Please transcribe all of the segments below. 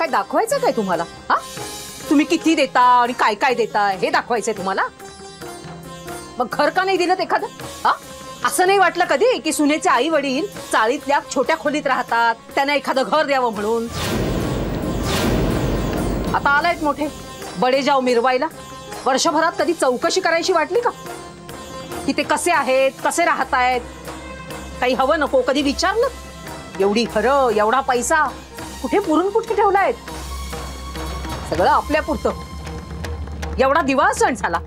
काय दाखवायचं काय तुम्हाला? हा, तुम्ही किती देता आणि काय काय देता हे दाखवायचंय तुम्हाला? मग घर का नाही दिलं एखादं? हा, असं नाही वाटलं कधी की सुनेचे आई वडील चाळीतल्या छोट्या खोलीत राहतात, त्यांना एखादं घर द्यावं म्हणून? आता आलायत मोठे बडे जाव मिरवायला, वर्षभरात कधी चौकशी करायची वाटली का की ते कसे आहेत, कसे राहतायत? काही हवं नको कधी विचारलं? एवढी घरं, एवढा पैसा कुठे पुरून कुठे ठेवलायत? सगळं आपल्या पुरतं. एवढा दिवा सण झाला,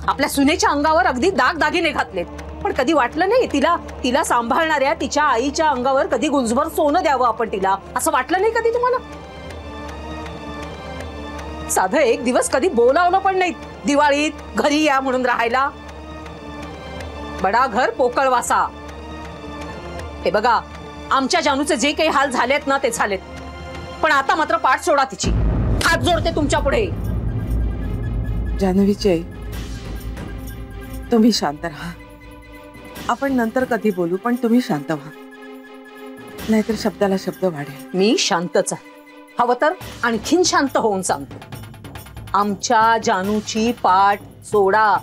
आपल्या सुनेच्या अंगावर अगदी दाग दागिने घातलेत, पण कधी वाटलं नाही तिला तिला सांभाळणाऱ्या तिच्या आईच्या अंगावर कधी गुंजभर सोनं द्यावं आपण तिला? असं वाटलं नाही कधी तुम्हाला? साधं एक दिवस कधी बोलावलं पण नाही दिवाळीत घरी या म्हणून राहायला? बडा घर पोकळ वासा. हे बघा, आमच्या जानूचे जे काही हाल झालेत ना ते झालेत, पण आता मात्र पाठ सोडा तिची. हात जोडते तुमच्या पुढे. जान्हवीची आई, तुम्ही शांत राहा. आपण नंतर कधी बोलू, पण तुम्ही शांत व्हा, नाहीतर शब्दाला शब्द वाढेल. मी शांतच आहे. हवं तर आणखीन शांत होऊन सांगतो, आमच्या जानूची पाठ सोडा.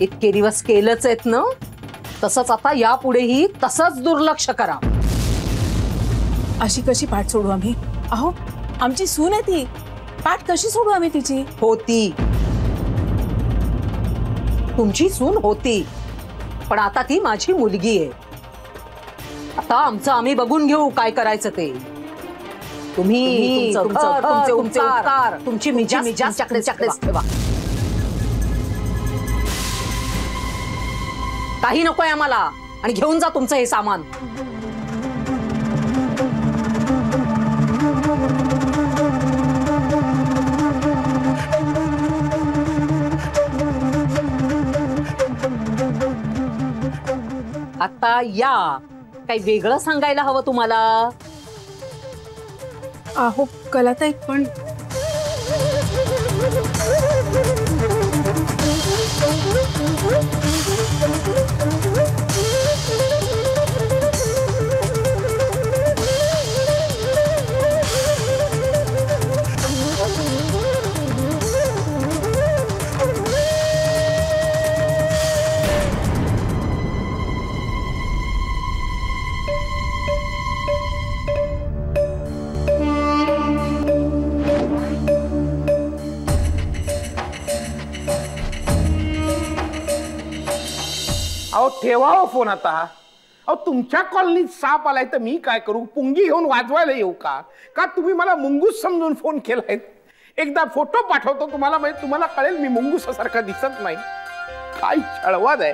इतके दिवस केलंच आहेत ना, तसंच आता यापुढेही तसंच दुर्लक्ष करा. अशी कशी पाठ सोडू आम्ही? अहो, आमची सून आहे ती, पाठ कशी सोडू आम्ही तिची? होती, तुमची सून होती, पण आता ती माझी मुलगी आहे. आता आमचं आम्ही बघून घेऊ काय करायचं ते. तुम्ही तुमचे उपकार, तुमची मिजाज चकडेच ठेवा. काही नकोय आम्हाला, आणि घेऊन जा तुमचं हे सामान. आता या, काही वेगळं सांगायला हवं तुम्हाला? अहो कलाताई, पण अहो ठेवा हो फोन आता. अहो तुमच्या कॉलनीत साप आलाय तर मी काय करू? पुंगी घेऊन वाजवायला येऊ का? का तुम्ही मला मुंगूस समजून फोन केलाय? एकदा फोटो पाठवतो तुम्हाला, म्हणजे तुम्हाला कळेल मी मुंगूसासारखा दिसत नाही. काय छळवाद आहे.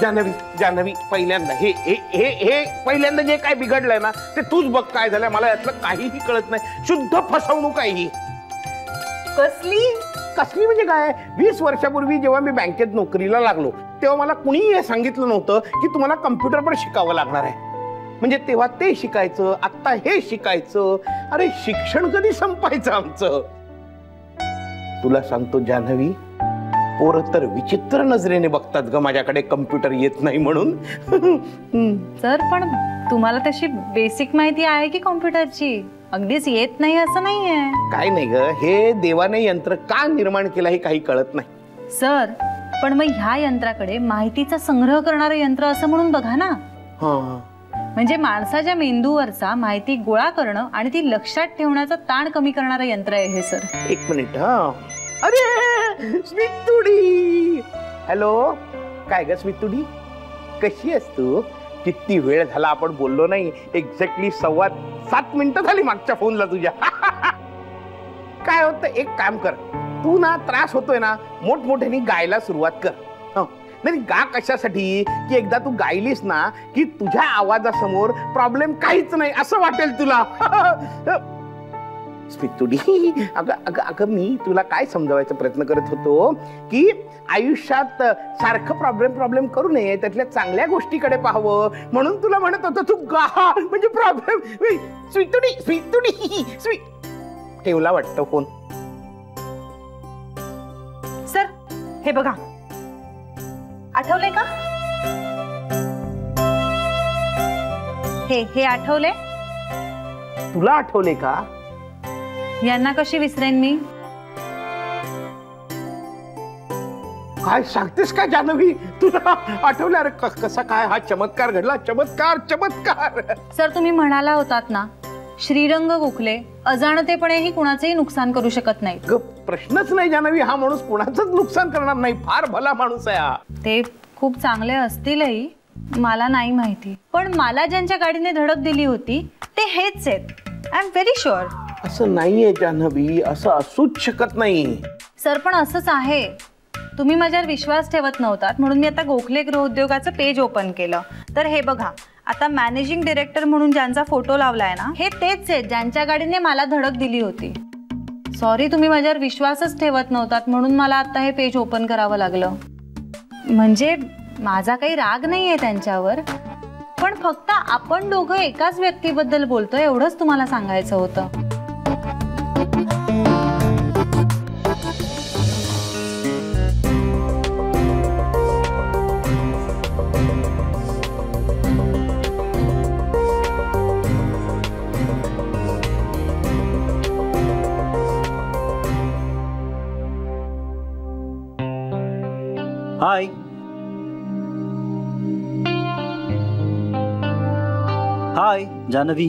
जान्हवी जान्हवी, पहिल्यांदा हे हे हे हे पहिल्यांदा जे काय बिघडलंय ना ते तूच बघ काय झालंय. मला यातलं काहीही कळत नाही. शुद्ध फसवणूक आहे ही. कसली कसली म्हणजे काय? 20 वर्षापूर्वी जेव्हा मी बँकेत नोकरीला लागलो तेव्हा मला कुणीही हे सांगितलं नव्हतं की तुम्हाला कम्प्युटर पण शिकावं लागणार आहे. म्हणजे तेव्हा ते शिकायचं, आता हे शिकायचं. अरे शिक्षण कधी संपायचं आमचं? तुला सांगतो जान्हवी, पोरं तर विचित्र नजरेने बघतात ग माझ्याकडे कम्प्युटर येत नाही म्हणून. सर, पण तुम्हाला तशी बेसिक माहिती आहे की कॉम्प्युटरची? अगदीच येत नाही असं नाहीये. काय नाही ग, हे देवाने यंत्र का निर्माण केलं हे काही कळत नाही. सर, पण मग ह्या यंत्राकडे माहितीचा संग्रह करणारं यंत्र असं म्हणून बघा ना. म्हणजे माणसाच्या मेंदूवरचा माहिती गोळा करणं आणि ती लक्षात ठेवण्याचा ताण कमी करणारं यंत्र आहे हे सर. एक मिनिट. अरे स्मितुडी, हॅलो. काय ग स्मितुडी, कशी आहेस तू? किती वेळ झाला आपण बोललो नाही. एक्झॅक्टली 7.25 मिनिटं झाली मागच्या फोनला तुझ्या. काय होतं, एक काम कर तू ना, त्रास होतोय ना, मोठमोठ्याने गायला सुरुवात कर. नाही गा कशासाठी की एकदा तू गायलीस ना की तुझ्या आवाजासमोर प्रॉब्लेम काहीच नाही असं वाटेल तुला. स्मितुडी, अगं अगं अगं मी तुला काय समजावायचा प्रयत्न करत होतो की आयुष्यात सारखं प्रॉब्लेम करू नये, त्यातल्या चांगल्या गोष्टीकडे पाहावं म्हणून तुला म्हणत होतो तू गा म्हणजे प्रॉब्लेम. स्मितुडी स्मितुडी ठेवला वाटतं फोन. सर हे बघा, आठवलंय का? हे आठवले? तुला आठवले का? यांना कशी विसरेन मी? काय सांगतेस का जान्हवी? तुला आठवलं? अरे कसा काय हा चमत्कार घडला? चमत्कार चमत्कार. सर, तुम्ही म्हणाला होतात ना, श्रीरंग गोखले अजाणतेपणेही कुणाचेही नुकसान करू शकत नाही. प्रश्नच नाही जान्हवी, हा माणूस कुणाचंच नुकसान करणार नाही. फार भला माणूस आहे हा. ते खूप चांगले असतीलही, मला नाही माहिती. पण मला ज्यांच्या गाडीने धडक दिली होती ते हेच आहेत. I am very sure. असं नाहीये जान्हवी, असं असूच शकत नाही. सर, पण असंच आहे. तुम्ही माझ्यावर विश्वास ठेवत नव्हतात म्हणून मी आता गोखले गृहोद्योगाचं पेज ओपन केलं. तर हे बघा, आता मॅनेजिंग डायरेक्टर म्हणून ज्यांचा फोटो लावलाय ना, हे तेच आहेत ज्यांच्या गाडीने मला धडक दिली होती. सॉरी, तुम्ही माझ्यावर विश्वासच ठेवत नव्हतात म्हणून मला आता हे पेज ओपन करावं लागलं. म्हणजे माझा काही राग नाहीये त्यांच्यावर, पण फक्त आपण दोघं एकाच व्यक्तीबद्दल बोलतोय एवढंच तुम्हाला सांगायचं होतं. हाय. हाय जान्हवी.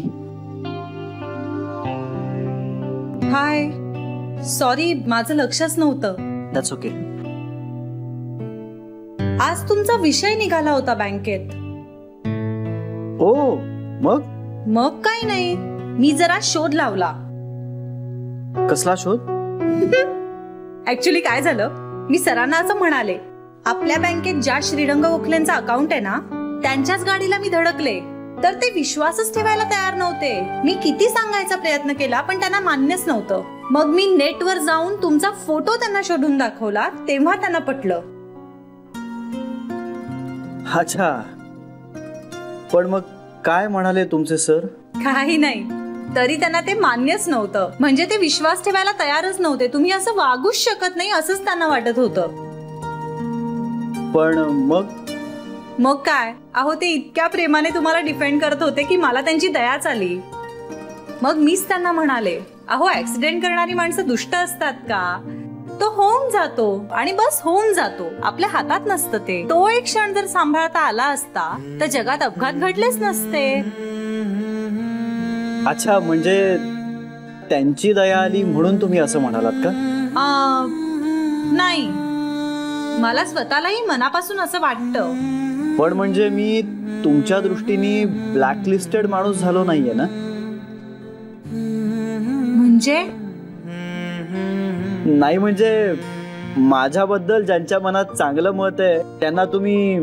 हाय. सॉरी, माझं लक्षच नव्हतं. That's okay. आज तुमचा विषय निघाला होता बँकेत. ओ, मग काही नाही, मी जरा शोध लावला. कसला शोध? ऍक्च्युली काय झालं, मी सरांना असं म्हणाले, आपल्या बँकेत ज्या श्रीरंग गोखलेंचा अकाउंट आहे ना, त्यांच्याच गाडीला मी धडकले. तर ते विश्वासच ठेवायला तयार नव्हते. मी किती सांगायचा प्रयत्न केला पण त्यांना मान्यच नव्हतं. मग मी नेटवर जाऊन तुमचा फोटो त्यांना शोधून दाखवला, तेव्हा त्यांना पटलं. अच्छा, पण मग काय म्हणाले तुमचे सर? काही नाही, तरी त्यांना ते मान्यच नव्हतं. म्हणजे ते विश्वास ठेवायला तयारच नव्हते. तुम्ही असं वागूच शकत नाही असंच त्यांना वाटत होतं. पण मग काय, अहो ते इतक्या प्रेमाने तुम्हाला डिफेंड करत होते की मला त्यांची दयाच आली. मग मीच त्यांना म्हणाले, अहो ऍक्सिडेंट करणारी माणसं दुष्ट असतात का? तो होऊन जातो आणि बस होऊन जातो, आपल्या हातात नसतं ते. तो एक क्षण जर सांभाळता आला असता तर जगात अपघात घडलेच नसते. अच्छा, म्हणजे त्यांची दया आली म्हणून तुम्ही असं म्हणालात का? नाही, मला स्वतःलाही मनापासून असं वाटतं. पण म्हणजे मी तुमच्या दृष्टीने ब्लॅकलिस्टेड माणूस झालो नाहीये ना? म्हणजे नाही, म्हणजे माझ्याबद्दल ज्यांच्या मनात चांगलं मत आहे त्यांना तुम्ही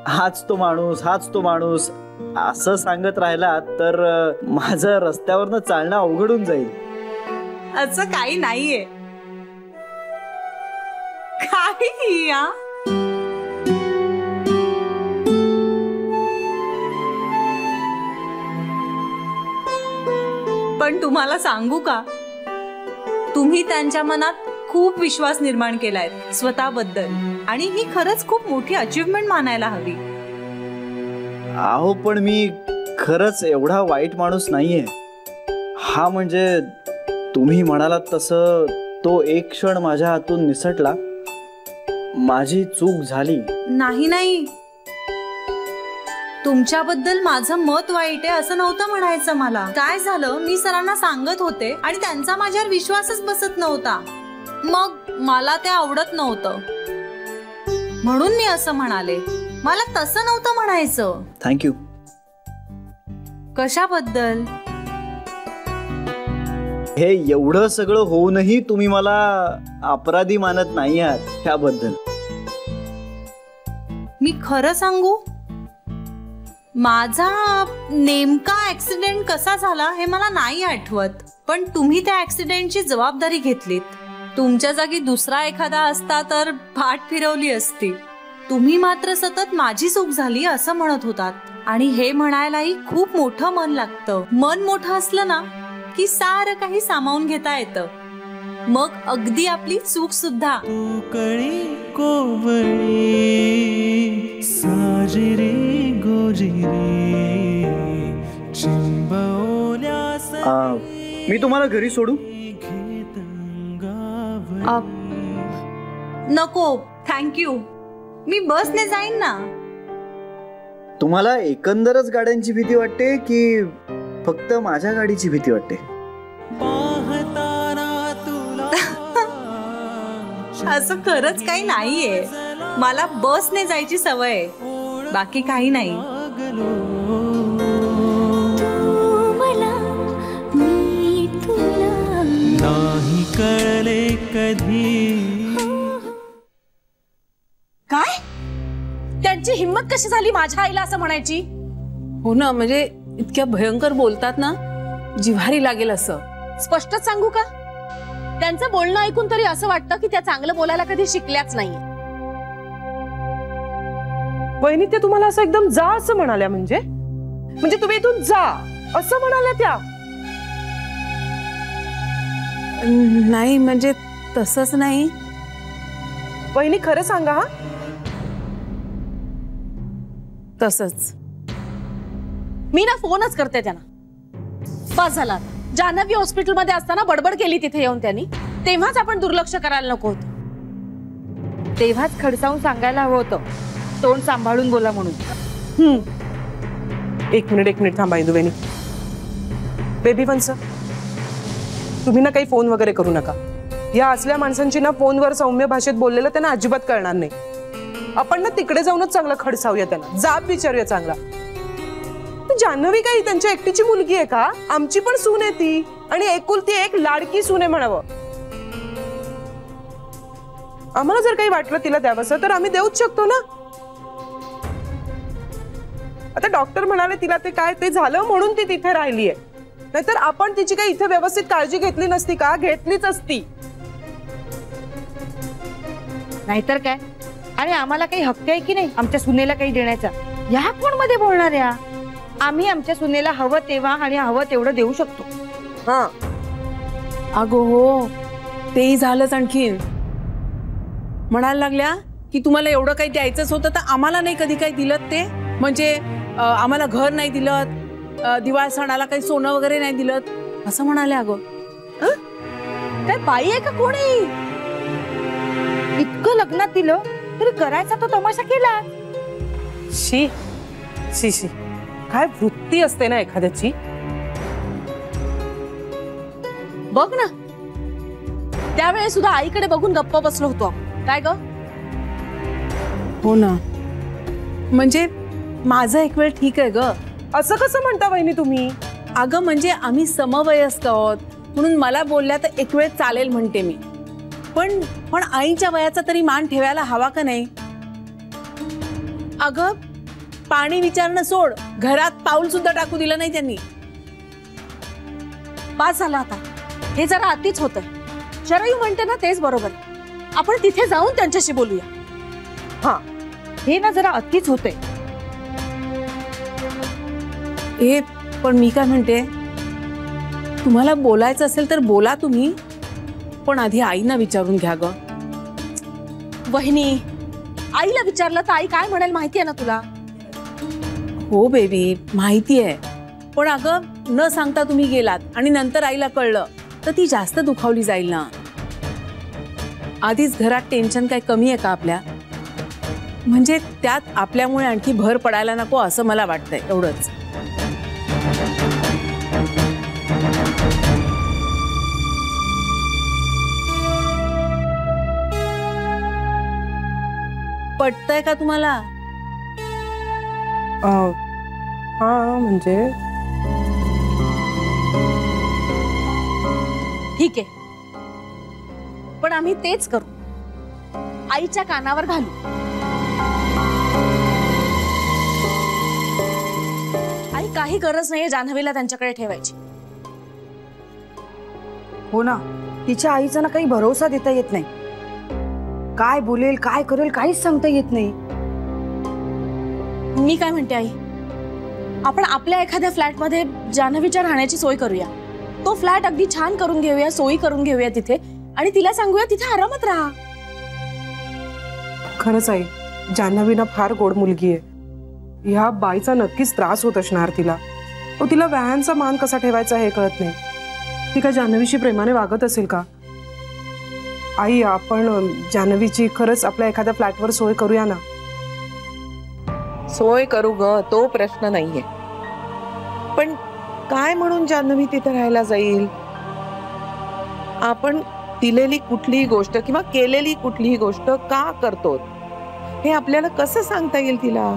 हाच तो माणूस असं सांगत राहिलात तर माझं रस्त्यावरनं चालणं अवघडून जाईल. असं काही नाहीये. काही या पण तुम्हाला सांगू का, तुम्ही त्यांच्या मनात खूप विश्वास निर्माण केलाय स्वतःबद्दल, आणि ही खरंच खूप मोठी अचीवमेंट मानायला हवी. अहो, पण मी खरंच एवढा वाईट माणूस नाहीये. हा, म्हणजे तुम्ही म्हणालात तसं तो एक क्षण माझ्या हातून निसटला, माझी चूक झाली. नाही, तुमच्याबद्दल माझं मत वाईट आहे असं नव्हतं म्हणायचं मला. काय झालं, मी सरांना सांगत होते आणि त्यांचा माझ्यावर विश्वासच बसत नव्हता. मग मला ते आवडत नव्हतं म्हणून मी असं म्हणाले. मला तसं नव्हतं म्हणायचं. थँक्यू. कशाबद्दल? हे एवढं सगळं होऊनही तुम्ही मला अपराधी मानत नाही आहात त्याबद्दल. मी खरं सांगू, माझा नेमका ऍक्सिडेंट कसा झाला हे मला नाही आठवत, पण तुम्ही त्या ऍक्सिडेंटची जबाबदारी घेतलीत. तुमच्या जागी दुसरा एखादा असता तर पाठ फिरवली असती. तुम्ही मात्र सतत माझी चूक झाली असं म्हणत होतात, आणि हे म्हणायलाही खूप मोठं मन लागतं. मन मोठं असलं ना की सारं काही सामावून घेता येतं. मग अगदी आपली चूक सुद्धा. मी तुम्हाला घरी सोडू? नको, थँक्यू. मी बसने जाईन ना. तुम्हाला एकंदरच गाड्यांची भीती वाटते की फक्त माझ्या गाडीची भीती वाटते? असं खरंच काही नाहीये. मला बसने जायची सवय आहे, बाकी काही नाही. नाही कळले कधी. काय? त्यांची हिम्मत कशी झाली माझ्या आईला असं म्हणायची? हो ना, म्हणजे इतक्या भयंकर बोलतात ना, जिव्हारी लागेल असं. स्पष्टच सांगू का, त्यांचं बोलणं ऐकून तरी असं वाटतं की त्या चांगलं बोलायला कधी शिकल्याच नाहीये. वहिनी ते तुम्हाला असं एकदम जा असं म्हणाल्या? म्हणजे तुम्ही इथून जा असं म्हणाल्या त्या? नाही म्हणजे तसंच नाही. वहिनी खरं सांगा. हा तसंच. मी ना फोनच करते त्यांना. बस झाला. जान्हवी हॉस्पिटलमध्ये असताना बडबड केली तिथे येऊन त्यांनी, तेव्हाच आपण दुर्लक्ष करायला नको होतं. तेव्हाच खडसावून सांगायला हवं होतं, तोंड सांभाळून बोला म्हणून. एक मिनिट थांबा इंदू वहिनी. बेबी वंस, तुम्ही ना काही फोन वगैरे करू नका. या असल्या माणसांची ना फोनवर सौम्य भाषेत बोललेलं त्यांना अजिबात कळणार नाही. आपण ना तिकडे जाऊनच चांगलं खडसावूया त्यांना, जाब विचारूया चांगला. जान्हवी काही त्यांच्या एकटीची मुलगी आहे का? आमची पण सून आहे ती, आणि एकुलती एक लाडकी सून आहे म्हणावं. आम्हाला जर काही वाटलं तिला द्यावंसं तर आम्ही देऊच शकतो ना. आता डॉक्टर म्हणाले तिला ते काय ते झालं म्हणून ती तिथे राहिलीये, नाहीतर आपण तिची काही इथे व्यवस्थित काळजी घेतली नसती का? घेतलीच असती. नाहीतर काय? आणि आम्हाला काही हक्क आहे की नाही आमच्या सुनेला काही देण्याचा? ह्या कोण मध्ये बोलणार या? आम्ही आमच्या सुनेला हवं तेव्हा आणि हवं तेवढं देऊ शकतो. हा अगो हो, तेही झालंच. आणखीन म्हणायला लागल्या की तुम्हाला एवढं काही द्यायचंच होतं तर आम्हाला नाही कधी काही दिलं ते. म्हणजे आम्हाला घर नाही दिलं, दिवाळ सणाला काही सोनं वगैरे नाही दिलं, असं म्हणाले. अगं काय बाई आहे का कोणी? इतकं लग्नात दिलं तरी करायचा तो तमाशा केला. शी शी शी, काय वृत्ती असते ना एखाद्याची. बघ ना, त्यावेळेस सुद्धा आईकडे बघून गप्प बसलो होतो. काय ग? हो ना, म्हणजे माझं एक वेळ ठीक आहे ग. असं कसं म्हणता वहिनी तुम्ही? अगं म्हणजे आम्ही समवयस्क आहोत म्हणून मला बोलल्या तर एक वेळ चालेल म्हणते मी. पण आईच्या वयाचा तरी मान ठेवायला हवा का नाही? अगं पाणी विचारणं सोड, घरात पाऊल सुद्धा टाकू दिलं नाही त्यांनी. पास झाला आता. हे जरा अतिच होतंय. शरयू म्हणते ना तेच बरोबर. आपण तिथे जाऊन त्यांच्याशी बोलूया. हा, हे ना जरा अतिच होते. ए पण मी काय म्हणते, तुम्हाला बोलायचं असेल तर बोला तुम्ही, पण आधी आईना विचारून घ्या ग. वहिनी, आईला विचारलं तर आई काय म्हणेल माहिती आहे ना तुला? हो बेबी, माहिती आहे. पण अगं न सांगता तुम्ही गेलात आणि नंतर आईला कळलं तर ती जास्त दुखावली जाईल ना. आधीच घरात टेन्शन काय कमी आहे का आपल्या? म्हणजे त्यात आपल्यामुळे आणखी भर पडायला नको असं मला वाटतंय. एवढंच. पटतंय का तुम्हाला? हा म्हणजे ठीक आहे, पण आम्ही तेच करू. आईच्या कानावर घालू. आई काही गरज नाहीये जान्हवीला त्यांच्याकडे ठेवायची. हो ना, तिच्या आईचा ना काही भरोसा देता येत नाही. काय बोलेल काय करेल काहीच सांगता येत नाही. मी काय म्हणते आई, आपण आपल्या एखाद्या फ्लॅटमध्ये जान्हवीच्या राहण्याची सोय करूया. तो फ्लॅट अगदी छान करून घेऊया, सोयी करून घेऊया तिथे, आणि तिला सांगूया तिथे आरामात राहा. खरंच आहे, जान्हवी ना फार गोड मुलगी आहे. ह्या बाईचा नक्कीच त्रास होत असणार तिला. तिला व्याहांचा मान कसा ठेवायचा हे कळत नाही. ती काय जान्हवीशी प्रेमाने वागत असेल का? आई, आपण जान्हवीची खरंच आपल्या एखाद्या फ्लॅटवर सोय करूया ना. सोय करू ग, तो प्रश्न नाहीये, पण काय म्हणून जान्हवी तिथे राहायला जाईल? आपण दिलेली कुठलीही गोष्ट किंवा केलेली कुठलीही गोष्ट का करतो हे आपल्याला कसं सांगता येईल तिला?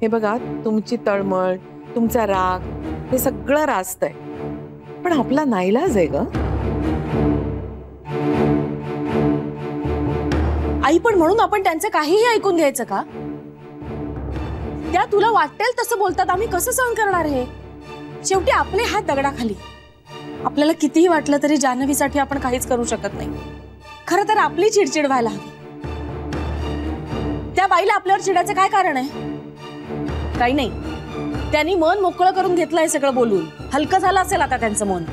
हे बघा, तुमची तळमळ, तुमचा राग हे सगळं रास्त आहे, पण आपला नाईलाज आहे ग. आई, पण म्हणून आपण त्यांचं काहीही ऐकून घ्यायचं का? त्या तुला वाटेल तसं बोलतात, आम्ही कसं सहन करणार हे? शेवटी आपले हात दगडाखाली. आपल्याला कितीही वाटलं तरी जान्हवीसाठी आपण काहीच करू शकत नाही. खरं तर आपली चिडचिड व्हायला हवी. त्या बाईला आपल्यावर चिडायचं काय कारण आहे? काही नाही, त्यांनी मन मोकळं करून घेतलंय सगळं बोलून. हलकं झालं असेल आता त्यांचं मन.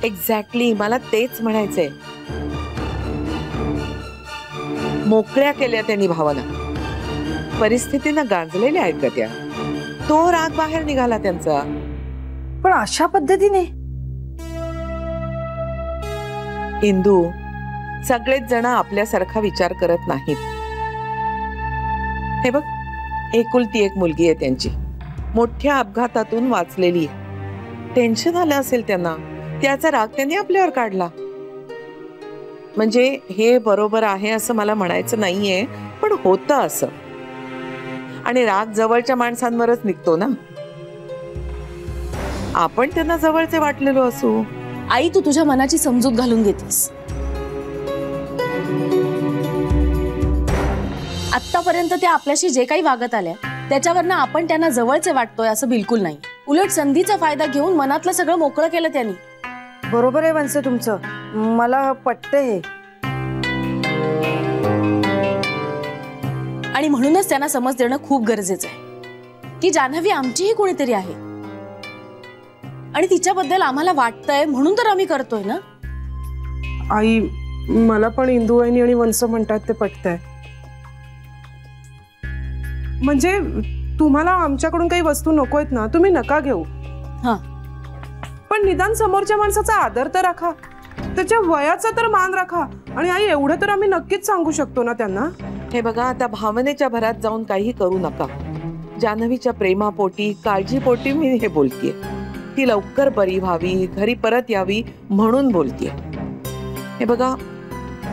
एक्झॅक्टली, मला तेच म्हणायचंय. मोकळ्या केल्या त्यांनी भावना, परिस्थितीनं गांजलेल्या आहेत का त्या? तो राग बाहेर निघाला त्यांचा. पण अशा पद्धतीने इंदू, सगळेच जण आपल्यासारखा विचार करत नाहीत. हे बघ, एकुलती एक मुलगी आहे त्यांची, मोठ्या अपघातातून वाचलेली आहे. टेन्शन आलं असेल त्यांना, त्याचा राग त्यांनी आपल्यावर काढला. म्हणजे हे बरोबर आहे असं मला म्हणायचं नाहीये, पण होतं असं. आणि राग जवळच्या माणसांवरच निघतो ना. आपण त्यांना जवळचे वाटलेलो असू. आई, तू तुझ्या मनाची समजूत घालून घेतेस. आतापर्यंत त्या आपल्याशी जे काही वागत आल्या त्याच्यावरनं आपण त्यांना जवळचे वाटतोय असं बिलकुल नाही. उलट संधीचा फायदा घेऊन मनातलं सगळं मोकळं केलं त्यांनी. बरोबर आहे वंसे तुमचं, मला पटतंय हे. आणि म्हणूनच त्यांना समज देणं खूप गरजेचं आहे की जान्हवी आमचीही कोणीतरी आहे आणि तिच्याबद्दल आम्हाला वाटतंय म्हणून तर आम्ही करतोय ना. आई, मला पण इंदू वहिनी आणि वंस म्हणतात ते पटतंय. म्हणजे तुम्हाला आमच्याकडून काही वस्तू नकोयत ना, तुम्ही नका घेऊ. हा, पण निदान समोरच्या माणसाचा आदर तर राखा, त्याच्या वयाचा तर मान राखा. आणि आई, एवढं तर आम्ही नक्कीच सांगू शकतो ना त्यांना. हे बघा, आता भावनेच्या भरात जाऊन काही करू नका. जान्हवीच्या प्रेमापोटी, काळजीपोटी मी हे बोलतेय. ती लवकर बरी व्हावी, घरी परत यावी म्हणून बोलतेय. हे बघा,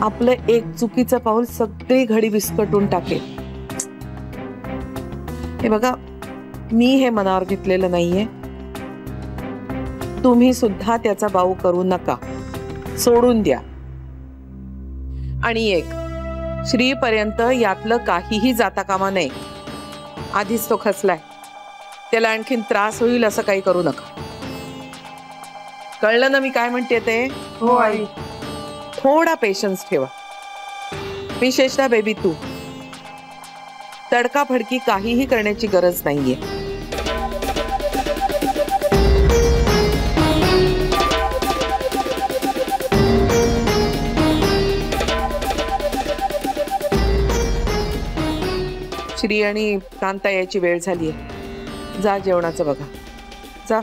आपलं एक चुकीचं पाऊल सगळी घडी विस्कटून टाकेल. हे बघा, मी हे मनावर घेतलेलं नाहीये. तुम्ही सुद्धा त्याचा बाऊ करू नका, सोडून द्या. आणि एक, श्रीपर्यंत यातलं काहीही जाता कामा नये. आधीच तो खचलाय, त्याला आणखीन त्रास होईल असं काही करू नका. कळलं ना मी काय म्हणते ते? हो आई. थोडा पेशन्स ठेवा. विशेषतः बेबी तू, तडकाफडकी काहीही करण्याची गरज नाहीये. श्री आणि कांता याची वेळ झालीये. जा, जेवणाचं बघा. जा.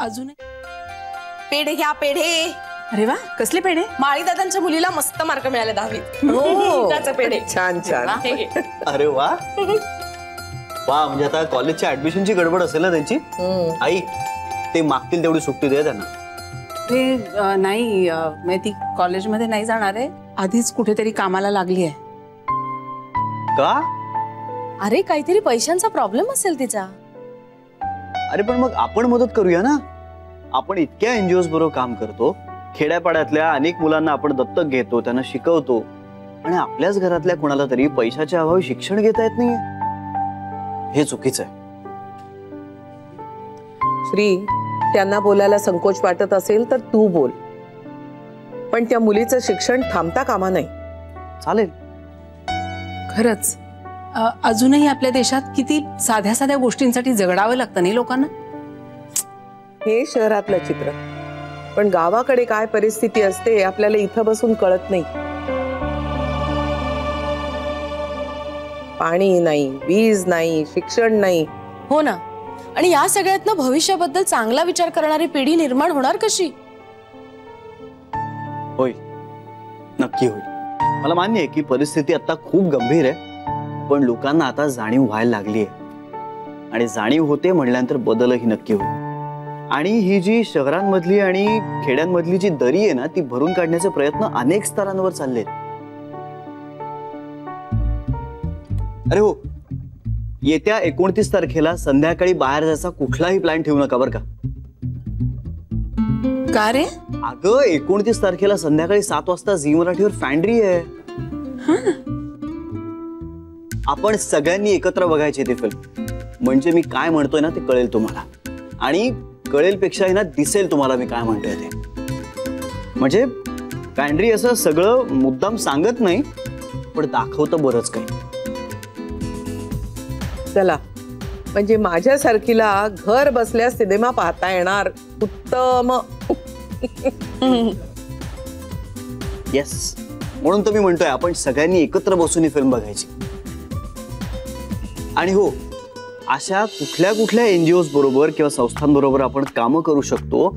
अजून पेढे घ्या, पेढे. अरे वा, कसले पेढे? माळी दादांच्या मुलीला मस्त मार्क मिळाले 10वीत. त्याचे पेढे. छान छान. अरे वा वा, म्हणजे आता कॉलेजच्या ऍडमिशनची गडबड असेल ना त्यांची. आई, ते मागतील तेवढी सुट्टी दे त्यांना. ते नाही, मी ती कॉलेजमध्ये नाही जाणार आहे. आधीच कुठेतरी कामाला लागली आहे. का? अरे, काहीतरी पैशांचा प्रॉब्लेम असेल तिचा. अरे पण मग आपण मदत करूया ना. आपण इतक्या एनजीओज बरोबर काम करतो, खेड्यापाड्यातल्या अनेक मुलांना आपण दत्तक घेतो, त्यांना शिकवतो, आणि आपल्याच घरातल्या कुणाला तरी पैशाच्या अभावी शिक्षण घेता येत नाहीये. हे चुकीचं आहे. श्री, त्यांना बोलायला संकोच वाटत असेल तर तू बोल, पण त्या मुलीचं शिक्षण थांबता कामा नाही. चालेल. खरंच अजूनही आपल्या देशात किती साध्या साध्या गोष्टींसाठी झगडावं लागतं नाही लोकांना. हे शहरातलं चित्र, पण गावाकडे काय परिस्थिती असते आपल्याला इथं बसून कळत नाही. पाणी नाही, वीज नाही, शिक्षण नाही. हो ना. आणि या सगळ्यातनं भविष्याबद्दल चांगला विचार करणारी पिढी निर्माण होणार कशी? होईल, नक्की होईल. मला मान्य आहे की परिस्थिती आता खूप गंभीर आहे, पण लोकांना आता जाणीव व्हायला लागली आहे आणि जाणीव होते म्हणल्यानंतर बदलही नक्की होईल. आणि ही जी शहरांमधली आणि खेड्यांमधली जी दरी आहे ना, ती भरून काढण्याचे प्रयत्न अनेक स्तरांवर चालले. अरे हो, येत्या 29 तारखेला संध्याकाळी बाहेर जायचा कुठलाही प्लॅन ठेवू नका बरं का. का रे? अगं 29 तारखेला संध्याकाळी 7 वाजता झी मराठीवर फॅन्ड्री आहे. आपण सगळ्यांनी एकत्र बघायची ती फिल्म. म्हणजे मी काय म्हणतोय ना ते कळेल तुम्हाला, आणि कळेल पेक्षाही ना दिसेल तुम्हाला मी काय म्हणतोय ते. म्हणजे फॅन्ड्री असं सगळं मुद्दाम सांगत नाही, पण दाखवतं बरंच काही. चला, म्हणजे माझ्यासारखीला घर बसल्या सिनेमा पाहता येणार. उत्तम. येस, म्हणून तर मी म्हणतोय आपण सगळ्यांनी एकत्र बसून ही फिल्म बघायची. आणि हो, अशा कुठल्या कुठल्या एनजीओ बरोबर किंवा संस्थांबरोबर आपण कामं करू शकतो,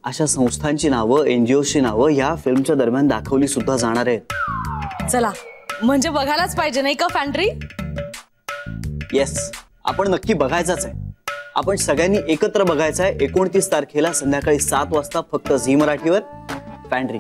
अशा संस्थांची नावं, एनजीओची नावं या फिल्मच्या दरम्यान दाखवली सुद्धा जाणार आहेत. चला, म्हणजे बघायलाच पाहिजे नाही का फॅन्ड्री? येस, आपण नक्की बघायचाच आहे. आपण सगळ्यांनी एकत्र बघायचं आहे 29 तारखेला संध्याकाळी 7 वाजता फक्त झी मराठीवर फॅन्ड्री.